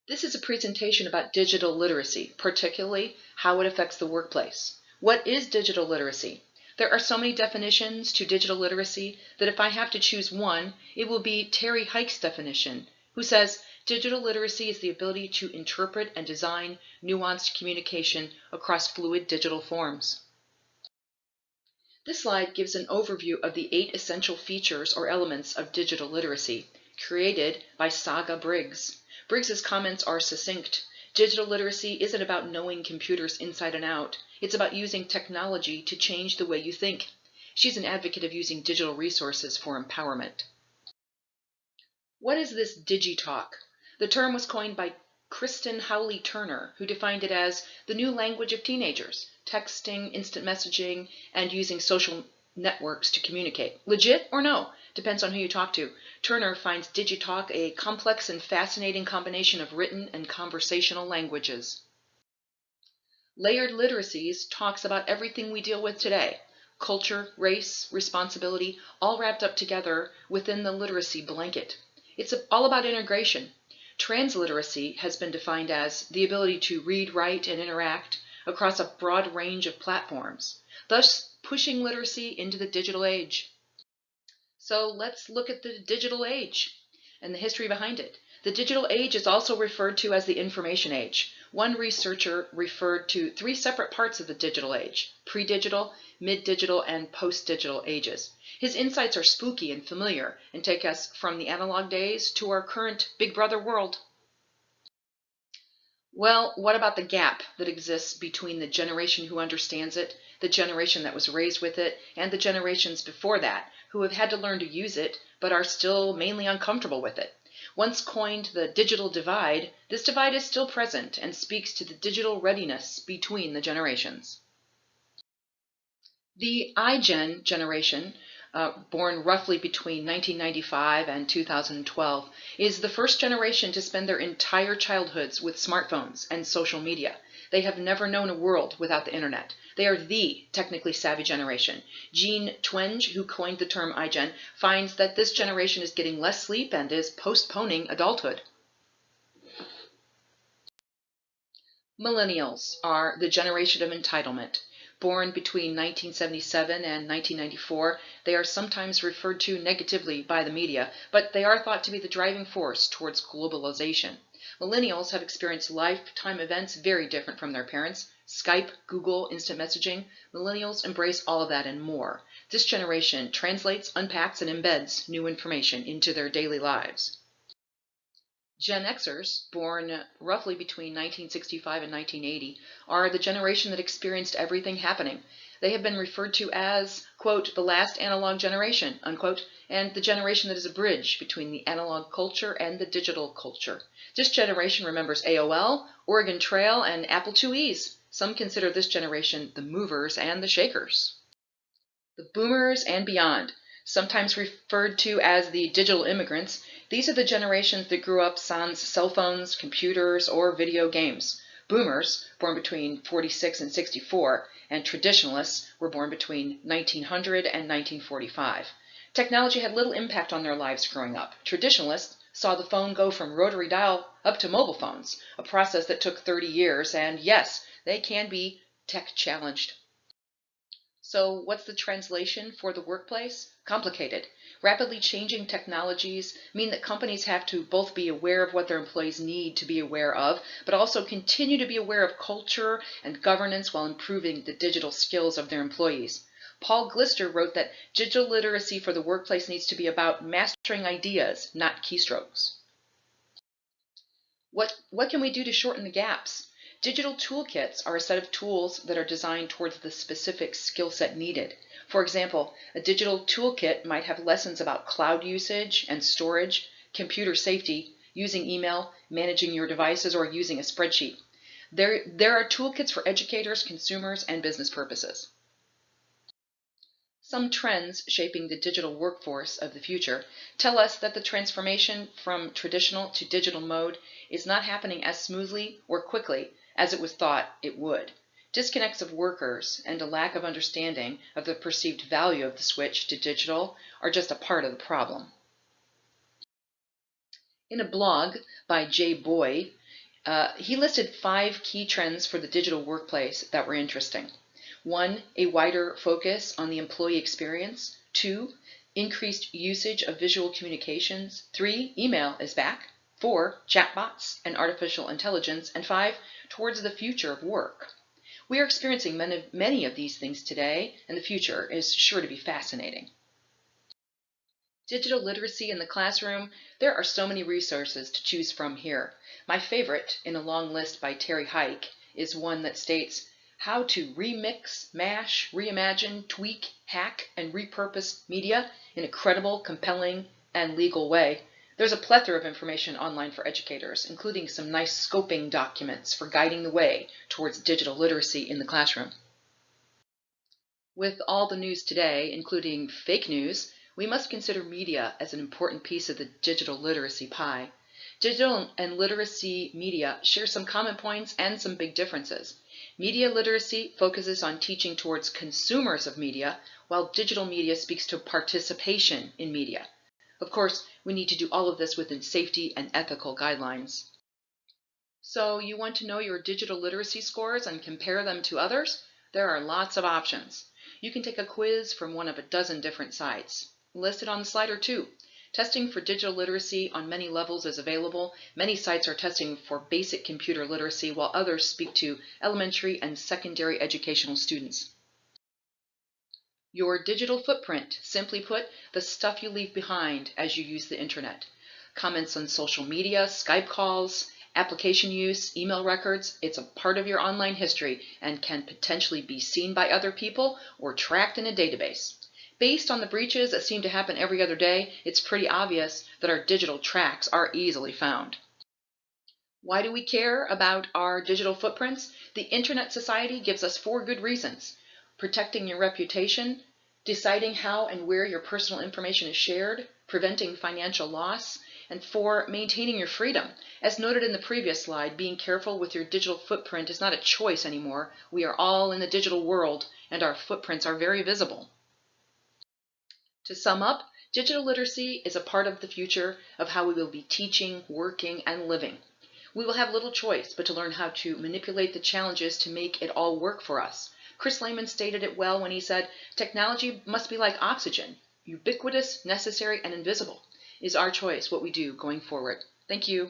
This is a presentation about digital literacy, particularly how it affects the workplace. What is digital literacy? There are so many definitions to digital literacy that if I have to choose one, it will be Terry Hike's definition, who says digital literacy is the ability to interpret and design nuanced communication across fluid digital forms. This slide gives an overview of the 8 essential features or elements of digital literacy, created by Saga Briggs. Briggs's comments are succinct. Digital literacy isn't about knowing computers inside and out. It's about using technology to change the way you think. She's an advocate of using digital resources for empowerment. What is this digitalk? The term was coined by Kristen Howley Turner, who defined it as the new language of teenagers, texting, instant messaging, and using social networks to communicate. Legit or no? Depends on who you talk to. Turner finds digitalk a complex and fascinating combination of written and conversational languages. Layered Literacies talks about everything we deal with today. Culture, race, responsibility, all wrapped up together within the literacy blanket. It's all about integration. Transliteracy has been defined as the ability to read, write, and interact across a broad range of platforms, thus pushing literacy into the digital age. So let's look at the digital age and the history behind it. The digital age is also referred to as the information age. One researcher referred to 3 separate parts of the digital age: pre-digital, mid-digital, and post-digital ages. His insights are spooky and familiar and take us from the analog days to our current Big Brother world. Well, what about the gap that exists between the generation who understands it, the generation that was raised with it, and the generations before that who have had to learn to use it but are still mainly uncomfortable with it? Once coined the digital divide, this divide is still present and speaks to the digital readiness between the generations. The iGen generation, born roughly between 1995 and 2012, is the first generation to spend their entire childhoods with smartphones and social media. They have never known a world without the internet. They are the technically savvy generation. Jean Twenge, who coined the term iGen, finds that this generation is getting less sleep and is postponing adulthood. Millennials are the generation of entitlement. Born between 1977 and 1994, they are sometimes referred to negatively by the media, but they are thought to be the driving force towards globalization. Millennials have experienced lifetime events very different from their parents. Skype, Google, instant messaging. Millennials embrace all of that and more. This generation translates, unpacks, and embeds new information into their daily lives. Gen Xers, born roughly between 1965 and 1980, are the generation that experienced everything happening. They have been referred to as, quote, the last analog generation, unquote, and the generation that is a bridge between the analog culture and the digital culture. This generation remembers AOL, Oregon Trail, and Apple IIe's. Some consider this generation the movers and the shakers. The boomers and beyond, sometimes referred to as the digital immigrants, these are the generations that grew up sans cell phones, computers, or video games. Boomers, born between 46 and 64, and traditionalists were born between 1900 and 1945. Technology had little impact on their lives growing up. Traditionalists saw the phone go from rotary dial up to mobile phones, a process that took 30 years, and yes, they can be tech challenged. So what's the translation for the workplace? Complicated. Rapidly changing technologies mean that companies have to both be aware of what their employees need to be aware of, but also continue to be aware of culture and governance while improving the digital skills of their employees. Paul Glister wrote that digital literacy for the workplace needs to be about mastering ideas, not keystrokes. What can we do to shorten the gaps? Digital toolkits are a set of tools that are designed towards the specific skill set needed. For example, a digital toolkit might have lessons about cloud usage and storage, computer safety, using email, managing your devices, or using a spreadsheet. There are toolkits for educators, consumers, and business purposes. Some trends shaping the digital workforce of the future tell us that the transformation from traditional to digital mode is not happening as smoothly or quickly as it was thought it would. Disconnects of workers and a lack of understanding of the perceived value of the switch to digital are just a part of the problem. In a blog by Jay Boy, He listed 5 key trends for the digital workplace that were interesting. 1, a wider focus on the employee experience. 2, increased usage of visual communications. 3, email is back. 4, chatbots and artificial intelligence. And 5, towards the future of work. We are experiencing many of these things today, and the future is sure to be fascinating. Digital literacy in the classroom, there are so many resources to choose from here. My favorite, in a long list by Terry Hike, is one that states how to remix, mash, reimagine, tweak, hack, and repurpose media in a credible, compelling, and legal way. There's a plethora of information online for educators, including some nice scoping documents for guiding the way towards digital literacy in the classroom. With all the news today, including fake news, we must consider media as an important piece of the digital literacy pie. Digital and literacy media share some common points and some big differences. Media literacy focuses on teaching towards consumers of media, while digital media speaks to participation in media. Of course, we need to do all of this within safety and ethical guidelines. So, you want to know your digital literacy scores and compare them to others? There are lots of options. You can take a quiz from one of a dozen different sites. Listed on the slide are 2. Testing for digital literacy on many levels is available. Many sites are testing for basic computer literacy, while others speak to elementary and secondary educational students. Your digital footprint, simply put, the stuff you leave behind as you use the internet. Comments on social media, Skype calls, application use, email records, it's a part of your online history and can potentially be seen by other people or tracked in a database. Based on the breaches that seem to happen every other day, it's pretty obvious that our digital tracks are easily found. Why do we care about our digital footprints? The Internet Society gives us 4 good reasons. Protecting your reputation, deciding how and where your personal information is shared, preventing financial loss, and 4, maintaining your freedom. As noted in the previous slide, being careful with your digital footprint is not a choice anymore. We are all in the digital world, and our footprints are very visible. To sum up, digital literacy is a part of the future of how we will be teaching, working, and living. We will have little choice but to learn how to manipulate the challenges to make it all work for us. Chris Lehman stated it well when he said, "Technology must be like oxygen, ubiquitous, necessary, and invisible. Is our choice what we do going forward?" Thank you.